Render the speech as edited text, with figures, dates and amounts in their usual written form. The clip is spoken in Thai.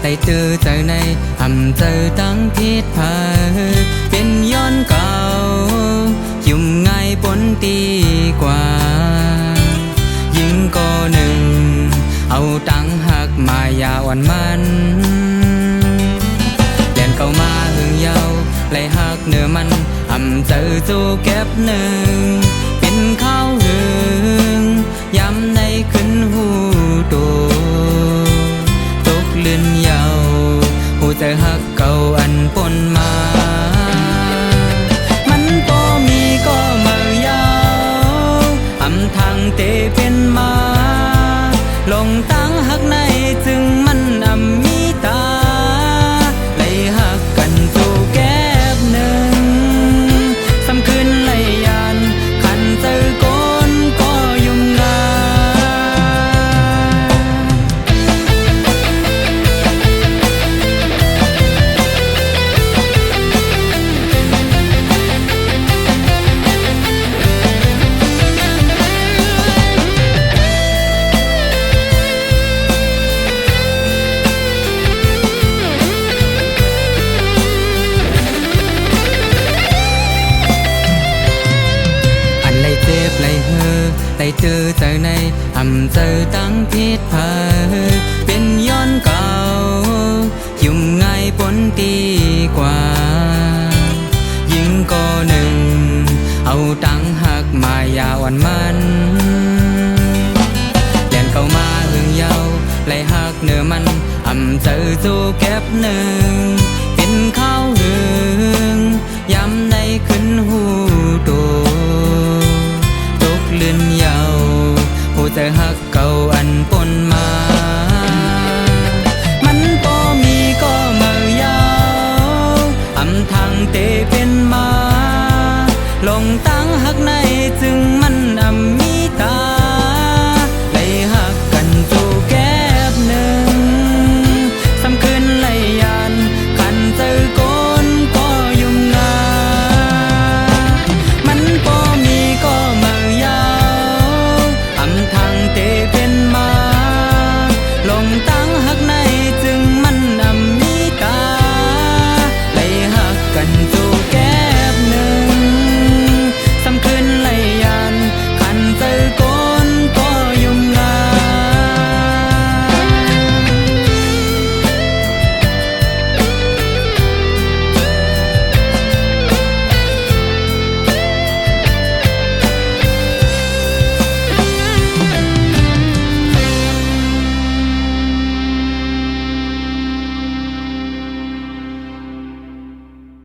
ได้เจอเจอในเจอตั้งผิดพลาดเป็นย้อนเก่ายุ่มง่ายปนตีกว่ายิ่งก็หนึ่งเอาตังหักมายาวันมันเล่นเข้ามาหึงเยาไล่หักเนื้อมันเจอจู่เก็บหนึ่งเป็นข้าวหึงย้ำในขึ้นหูตัวตกเลื่อนเยาหูใจหักเก่าอันปนมามันก็มีก็เมื่อยาวทางเตเป็นมาลงตั้งหักในจึงมันมีตาไล่หักกันจู่แก็บหนึ่งสำคืนไล่ยานขันเจอก้นก็ยุ่งง่ายได้เจอเจอในเจอตั้งผิดพลาดเป็นย้อนเก่ายุ่มง่ายปนตีกว่ายิ่งก็หนึ่งเอาตังหักมายาวันมันเล่นเข้ามาหึงเยาไล่หักเนื้อมันเจอจู่เก็บหนึ่ง